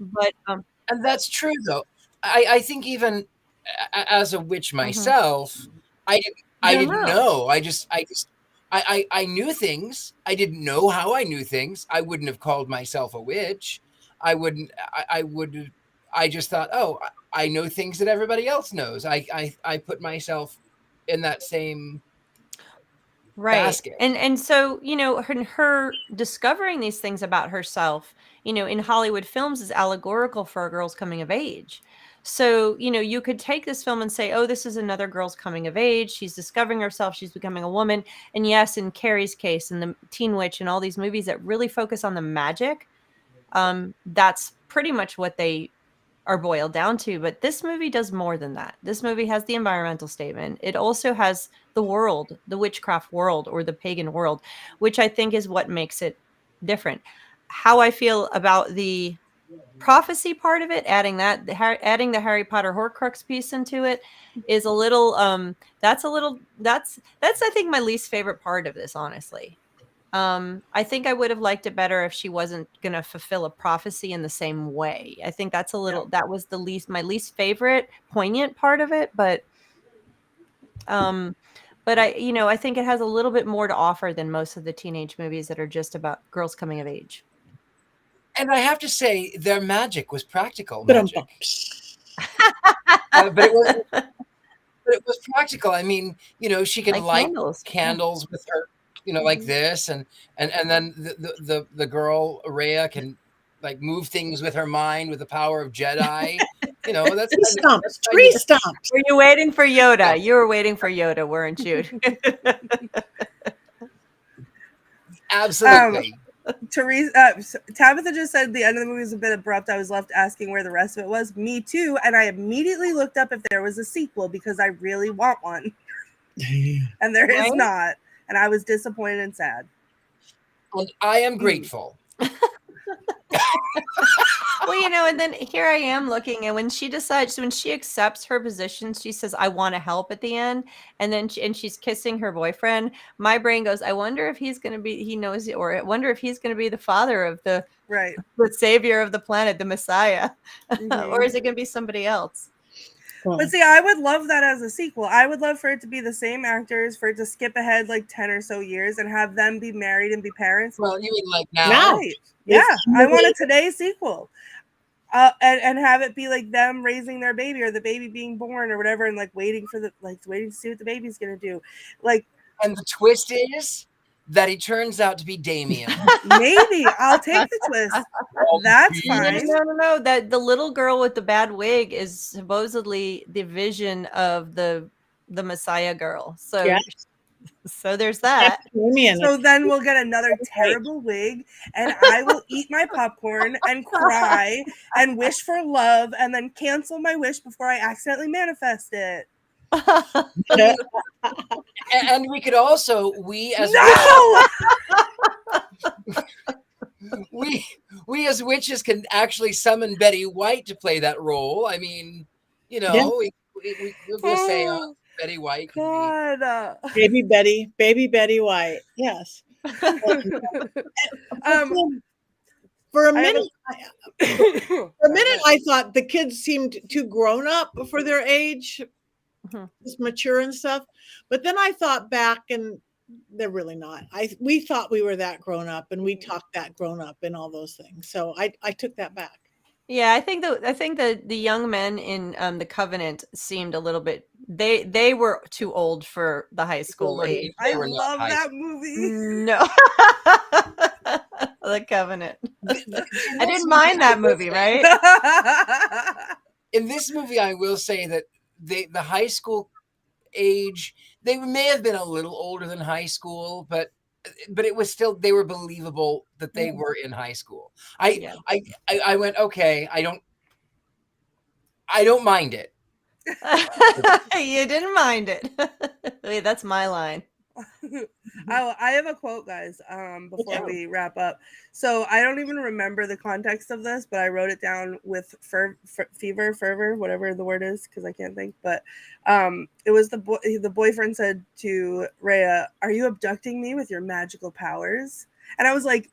but and that's true though. I think even as a witch myself, I didn't know. I knew things. I didn't know how I knew things. I wouldn't have called myself a witch. I just thought, oh, I know things that everybody else knows. I put myself in that same basket. And so, her discovering these things about herself, in Hollywood films is allegorical for a girl's coming of age. So, you could take this film and say, oh, this is another girl's coming of age. She's discovering herself. She's becoming a woman. And yes, in Carrie's case, and the Teen Witch and all these movies that really focus on the magic, that's pretty much what they are boiled down to. But this movie does more than that. This movie has the environmental statement. It also has the world, the witchcraft world or the pagan world, which I think is what makes it different. How I feel about the prophecy part of it, adding the Harry Potter Horcrux piece into it is a little that's I think my least favorite part of this, honestly. I think I would have liked it better if she wasn't going to fulfill a prophecy in the same way. I think that's that was my least favorite poignant part of it, but I think it has a little bit more to offer than most of the teenage movies that are just about girls coming of age. And I have to say, their magic was practical magic. But it was practical. I mean, she can light candles with her, like this, and then the girl Rhea can like move things with her mind with the power of Jedi. That's tree stumps. Were you waiting for Yoda? You were waiting for Yoda, weren't you? Absolutely. Tabitha just said the end of the movie was a bit abrupt. I was left asking where the rest of it was. Me too. And I immediately looked up if there was a sequel because I really want one. And there is not. And I was disappointed and sad. And I am grateful. Well, and then here I am looking, and when she accepts her position, she says, I want to help at the end. And then she's kissing her boyfriend. My brain goes, I wonder if he's going to be, he knows, or I wonder if he's going to be the father of the savior of the planet, the Messiah, or is it going to be somebody else? But see, I would love that as a sequel. I would love for it to be the same actors, for it to skip ahead like 10 or so years and have them be married and be parents. Well, you mean like now? Right. Yeah, I want a today sequel. And have it be like them raising their baby or the baby being born or whatever, and like waiting to see what the baby's gonna do. And the twist is that he turns out to be Damien. Maybe I'll take the twist. That's fine. No. That the little girl with the bad wig is supposedly the vision of the Messiah girl. So So there's that. So then we'll get another terrible wig, and I will eat my popcorn and cry and wish for love, and then cancel my wish before I accidentally manifest it. And we could also, No! we as witches can actually summon Betty White to play that role. I mean, you know, we'll just say Betty White. God. Baby Betty White. Yes. For a minute, I thought the kids seemed too grown up for their age, just mature and stuff. But then I thought back, and they're really not. We thought we were that grown up, and we talked that grown up, and all those things. So I took that back. Yeah, I think the young men in the Covenant seemed a little bit. They were too old for the high school age. I love that movie. No, the Covenant. I didn't mind that movie, right? In this movie, I will say that the high school age, they may have been a little older than high school, but it was still, they were believable that they were in high school. I went, okay, I don't mind it. You didn't mind it. Wait, that's my line. I have a quote, guys, before we wrap up. So I don't even remember the context of this, but I wrote it down with fervor, whatever the word is, because I can't think. But it was the boyfriend said to Rhea, "Are you abducting me with your magical powers?" And I was like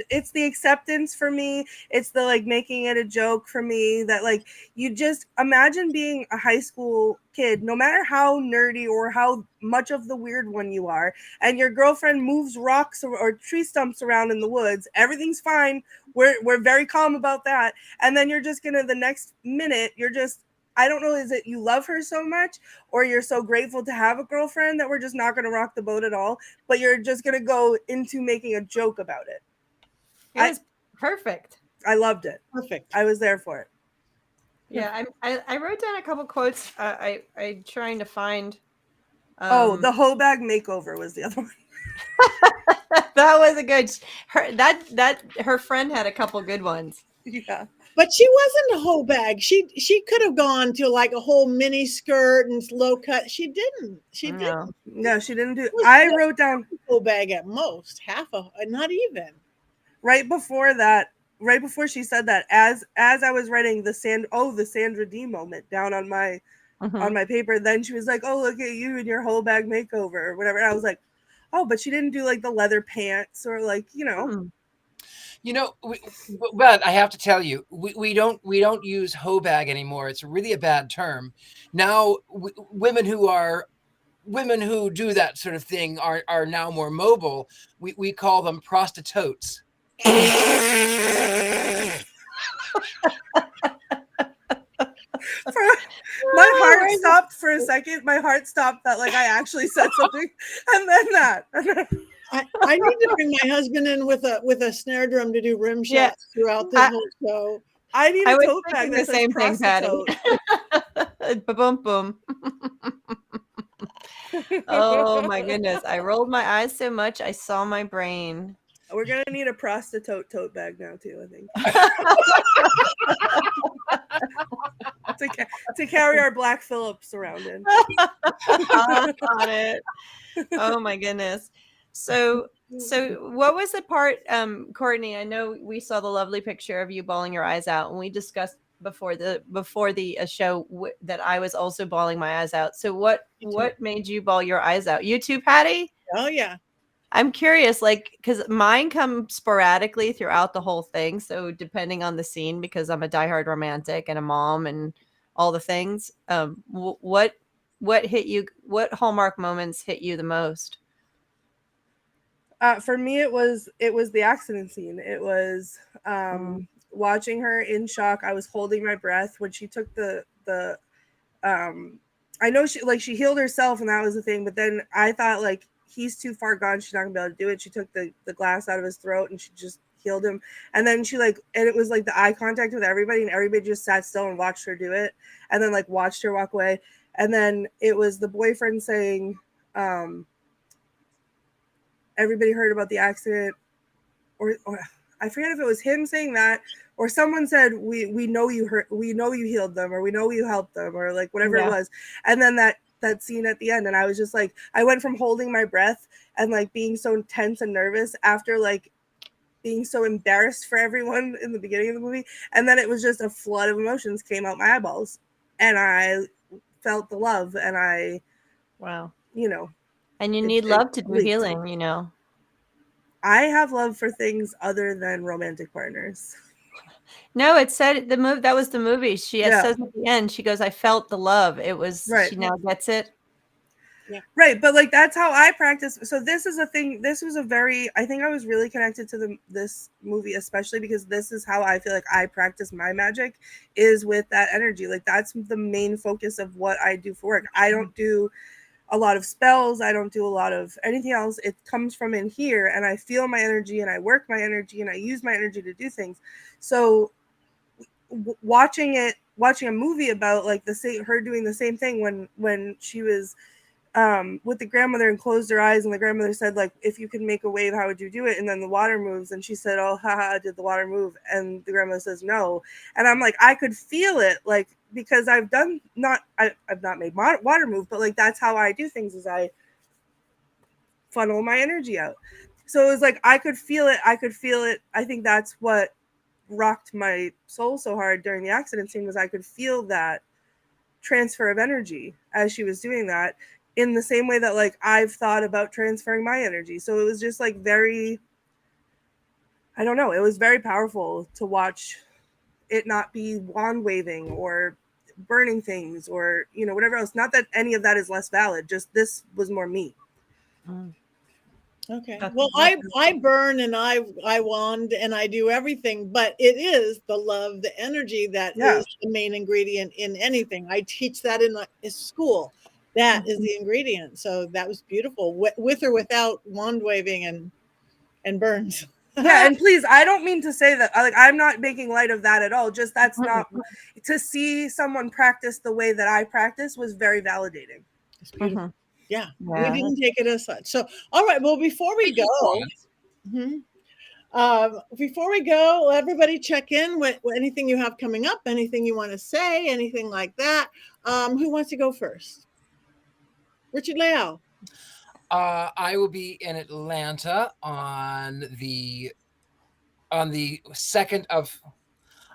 it's the acceptance for me. It's the like making it a joke for me, that like you just imagine being a high school kid, no matter how nerdy or how much of the weird one you are, and your girlfriend moves rocks or tree stumps around in the woods. Everything's fine. We're very calm about that. And then you're just gonna, the next minute, you're just, I don't know, is it you love her so much, or you're so grateful to have a girlfriend that we're just not going to rock the boat at all, but you're just going to go into making a joke about it. It was perfect. I loved it. Perfect. I was there for it. Yeah, I wrote down a couple quotes. I'm trying to find. The hoe bag makeover was the other one. That was a good. Her friend had a couple good ones. Yeah. But she wasn't a whole bag. She could have gone to like a whole mini skirt and low cut. She didn't. No, she didn't do. I wrote down whole bag at most, not even. Right before that, right before she said that, as I was writing the Sandra D moment down on my on my paper, then she was like, "Oh, look at you and your whole bag makeover," or whatever. And I was like, "Oh, but she didn't do like the leather pants or like, you know." You know, but I have to tell you, we don't use hoe bag anymore. It's really a bad term. Now, women who do that sort of thing are now more mobile. We call them prostitutes. My heart stopped for a second. My heart stopped that like I actually said something, and then that. I need to bring my husband in with a snare drum to do rim shots throughout the whole show. I need a tote bag. The same thing, Patty. Boom, boom. Oh my goodness! I rolled my eyes so much I saw my brain. We're gonna need a prostitute tote bag now too, I think. to carry our Black Phillips around in. Got it. Oh my goodness. So what was the part, Courtney? I know we saw the lovely picture of you bawling your eyes out, and we discussed before the show that I was also bawling my eyes out. So what made you bawl your eyes out? You too, Patty? Oh yeah. I'm curious, like, because mine come sporadically throughout the whole thing. So depending on the scene, because I'm a diehard romantic and a mom and all the things. What hit you? What Hallmark moments hit you the most? For me, it was the accident scene. It was watching her in shock. I was holding my breath when she took the I know she healed herself and that was the thing, but then I thought like he's too far gone. She's not gonna be able to do it. She took the glass out of his throat and she just healed him. And then she and it was like the eye contact with everybody, and everybody just sat still and watched her do it, and then like watched her walk away. And then it was the boyfriend saying, everybody heard about the accident, or I forget if it was him saying that, or someone said, we know you healed them, or we know you helped them, or like whatever it was. And then that scene at the end, and I was just like, I went from holding my breath and like being so tense and nervous after like being so embarrassed for everyone in the beginning of the movie, and then it was just a flood of emotions came out my eyeballs, and I felt the love, and and you need love to do healing, I have love for things other than romantic partners. No, it said that was the movie. She says at the end, she goes, I felt the love. It was she now gets it. Yeah. Right. But like, that's how I practice. So this is a thing. This was I think I was really connected to this movie, especially because this is how I feel like I practice my magic, is with that energy. Like, that's the main focus of what I do for work. I don't do a lot of spells. I don't do a lot of anything else. It comes from in here, and I feel my energy, and I work my energy, and I use my energy to do things. So watching a movie about like her doing the same thing when she was with the grandmother and closed her eyes, and the grandmother said, like, if you could make a wave, how would you do it? And then the water moves, and she said, oh, haha, did the water move? And the grandmother says no. And I'm like, I could feel it, like, because I've not made water move, but like, that's how I do things, is I funnel my energy out. So it was like, I could feel it. I think that's what rocked my soul so hard during the accident scene, was I could feel that transfer of energy as she was doing that, in the same way that like I've thought about transferring my energy. So it was just like very, I don't know, it was very powerful to watch it not be wand waving or burning things or whatever else. Not that any of that is less valid, just this was more me. Okay. Well, I burn and I wand and I do everything, but it is the love, the energy that is the main ingredient in anything. I teach that in school. That is the ingredient. So that was beautiful, with or without wand waving and burns. Yeah, and please, I don't mean to say that, like, I'm not making light of that at all. Just that's not, to see someone practice the way that I practice was very validating. It's beautiful. Yeah, we didn't take it as such. So, all right. Well, before we go, everybody check in with anything you have coming up, anything you want to say, anything like that. Who wants to go first? Richard-Lael. I will be in Atlanta on the 2nd of.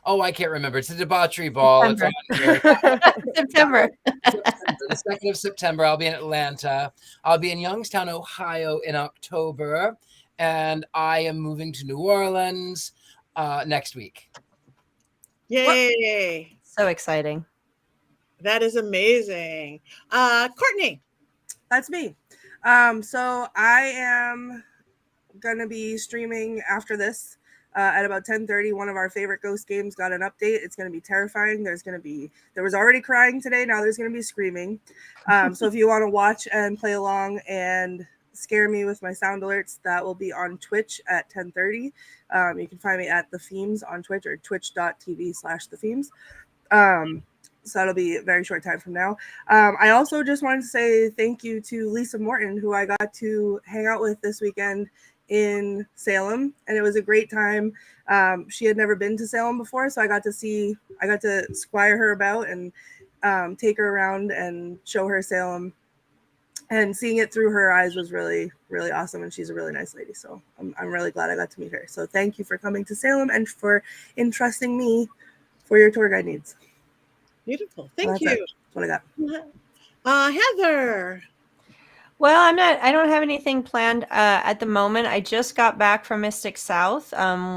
Oh, I can't remember. It's a debauchery ball. September. September. The 2nd of September, I'll be in Atlanta. I'll be in Youngstown, Ohio in October. And I am moving to New Orleans next week. Yay. So exciting. That is amazing. Courtney. That's me. So I am going to be streaming after this. At about 10:30, one of our favorite ghost games got an update. It's going to be terrifying. There was already crying today. Now there's going to be screaming. So if you want to watch and play along and scare me with my sound alerts, that will be on Twitch at 10:30. You can find me at The Themes on Twitch, or twitch.tv/thethemes. So that'll be a very short time from now. I also just wanted to say thank you to Lisa Morton, who I got to hang out with this weekend in Salem, and it was a great time. She had never been to Salem before, so I got to squire her about and take her around and show her Salem, and seeing it through her eyes was really, really awesome. And she's a really nice lady, so I'm really glad I got to meet her. So thank you for coming to Salem and for entrusting me for your tour guide needs. Beautiful. Thank you. That's what I got. Heather. Well, I don't have anything planned at the moment. I just got back from Mystic South.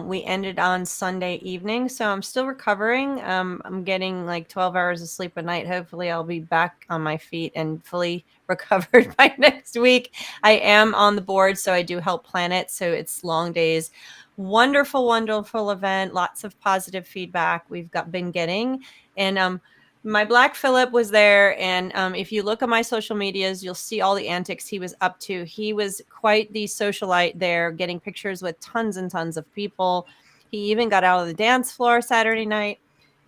We ended on Sunday evening, so I'm still recovering. I'm getting like 12 hours of sleep a night. Hopefully I'll be back on my feet and fully recovered by next week. I am on the board, so I do help plan it. So it's long days. Wonderful, wonderful event. Lots of positive feedback we've been getting. And my Black Phillip was there, and if you look at my social medias, you'll see all the antics he was up to. He was quite the socialite there, getting pictures with tons and tons of people. He even got out of the dance floor Saturday night.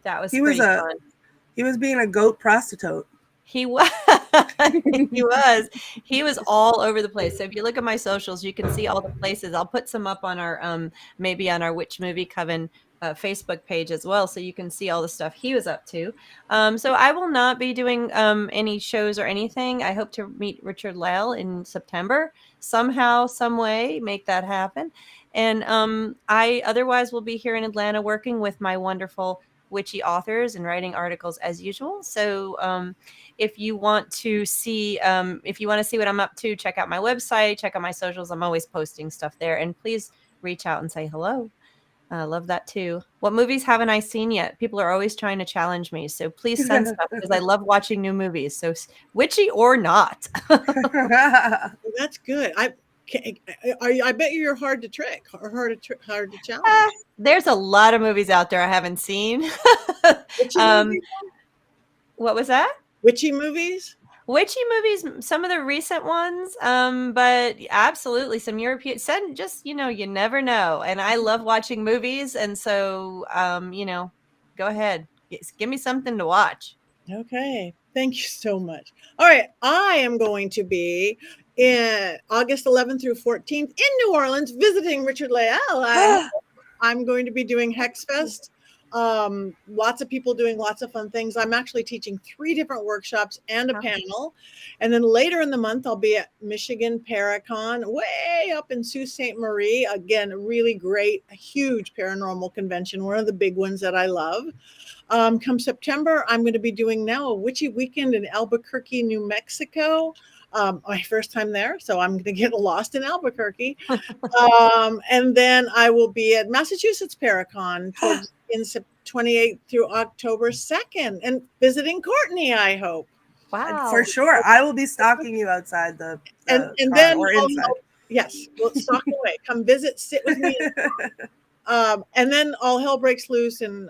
That was pretty fun. He was being a goat prostitute. He was. He was all over the place. So if you look at my socials, you can see all the places. I'll put some up on our maybe on our Witch Movie Coven Facebook page as well, so you can see all the stuff he was up to. So I will not be doing any shows or anything. I hope to meet Richard-Lael in September somehow, some way, make that happen. And I otherwise will be here in Atlanta working with my wonderful witchy authors and writing articles as usual. So if you want to see what I'm up to, check out my website, check out my socials. I'm always posting stuff there, and please reach out and say hello. I love that too. What movies haven't I seen yet? People are always trying to challenge me, so please send stuff because I love watching new movies. So witchy or not. That's good. I bet you're hard to trick or hard to challenge. There's a lot of movies out there I haven't seen. What was that? Witchy movies? Witchy movies, some of the recent ones, but absolutely some European. You never know. And I love watching movies, and so go ahead, give me something to watch. Okay, thank you so much. All right, I am going to be in August 11th through 14th in New Orleans visiting Richard-Lael. I'm going to be doing Hex Fest. Lots of people doing lots of fun things. I'm actually teaching 3 different workshops and a panel. And then later in the month, I'll be at Michigan Paracon, way up in Sault Ste. Marie. Again, a really great, huge paranormal convention, one of the big ones that I love. Come September, I'm going to be doing now a witchy weekend in Albuquerque, New Mexico. My first time there, so I'm going to get lost in Albuquerque. And then I will be at Massachusetts Paracon in 28th through October 2nd and visiting Courtney, I hope. Wow. For sure. I will be stalking you outside the and then or inside. Yes, we'll stalk away. Come visit, sit with me. And then all hell breaks loose in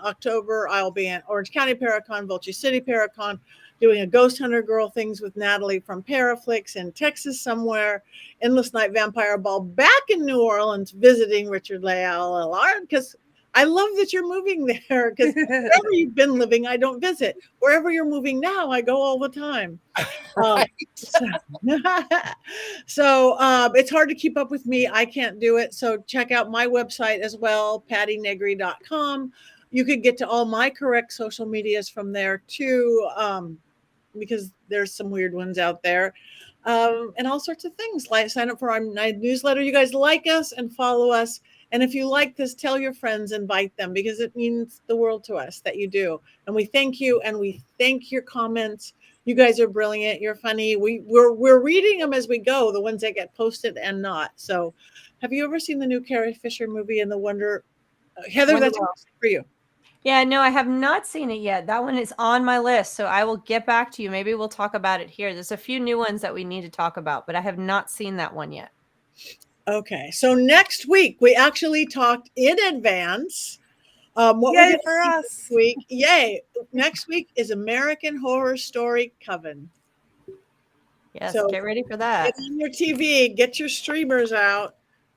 October. I'll be in Orange County Paracon, Vulture City Paracon, doing a Ghost Hunter Girl things with Natalie from Paraflix in Texas somewhere, Endless Night Vampire Ball back in New Orleans, visiting Richard-Lael Lillard, because I love that you're moving there, because wherever you've been living, I don't visit. Wherever you're moving now, I go all the time. So it's hard to keep up with me. I can't do it. So check out my website as well, pattinegri.com. You could get to all my correct social medias from there too, because there's some weird ones out there, and all sorts of things. Like sign up for our newsletter. You guys like us and follow us. And if you like this, tell your friends, invite them, because it means the world to us that you do. And we thank you, and we thank your comments. You guys are brilliant. You're funny. We're reading them as we go, the ones that get posted and not. So, have you ever seen the new Carrie Fisher movie and the Wonder? Heather, that's for you. Yeah, no, I have not seen it yet. That one is on my list, so I will get back to you. Maybe we'll talk about it here. There's a few new ones that we need to talk about, but I have not seen that one yet. Okay, so next week we actually talked in advance. What Yay we're for us! This week, yay! Next week is American Horror Story Coven. Yes, so get ready for that. Get on your TV, get your streamers out.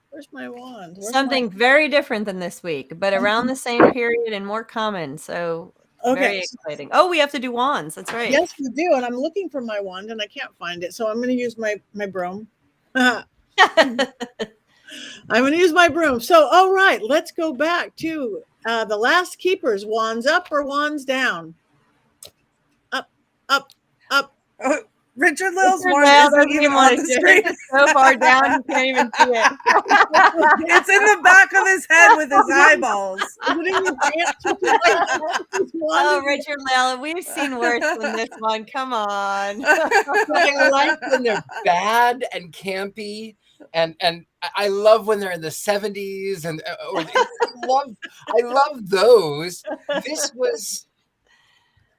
Where's my wand? Something very different than this week, but around the same period and more common. So very exciting. Oh, we have to do wands. That's right. Yes, we do. And I'm looking for my wand and I can't find it. So I'm going to use my broom. I'm going to use my broom. So, all right, let's go back to the last keepers. Wands up or wands down? Up, up, up. Richard-Lael's wand isn't even on the screen. It's so far down, you can't even see it. It's in the back of his head with his eyeballs. Oh, Richard-Lael, we've seen worse than this one. Come on. I like when they're bad and campy, and I love when they're in the 70s, and I love those.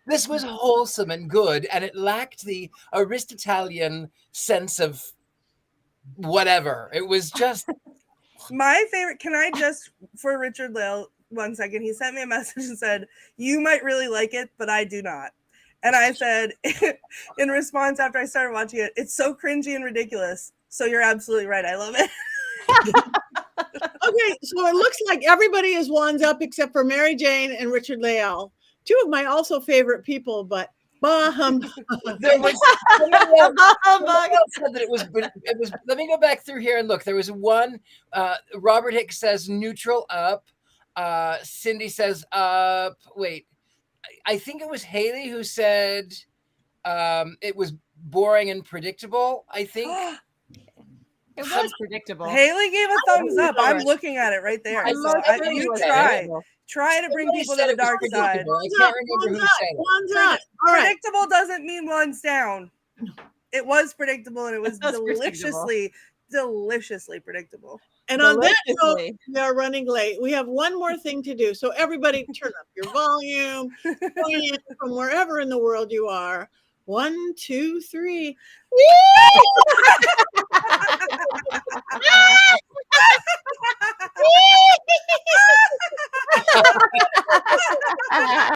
This was wholesome and good, and it lacked the Aristotelian sense of whatever. It was just my favorite. Can I just, for Richard-Lael, 1 second? He sent me a message and said, "You might really like it, but I do not." And I said, in response, after I started watching it, "It's so cringy and ridiculous." So you're absolutely right. I love it. Okay, so it looks like everybody is wands up except for Mary Jane and Richard-Lael. Two of my also favorite people, but Bah hum. There was somebody else said that it was. Let me go back through here and look. There was one. Robert Hicks says neutral up. Cindy says up. Wait, I think it was Haley who said it was boring and predictable. I think it was predictable. Haley gave a thumbs up. I'm looking at it right there. You try to bring people to the dark side. I can't remember who said it. Predictable doesn't mean one's down. It was predictable, and it was deliciously predictable. And on that note, we are running late. We have one more thing to do. So everybody turn up your volume from wherever in the world you are. 1, 2, 3.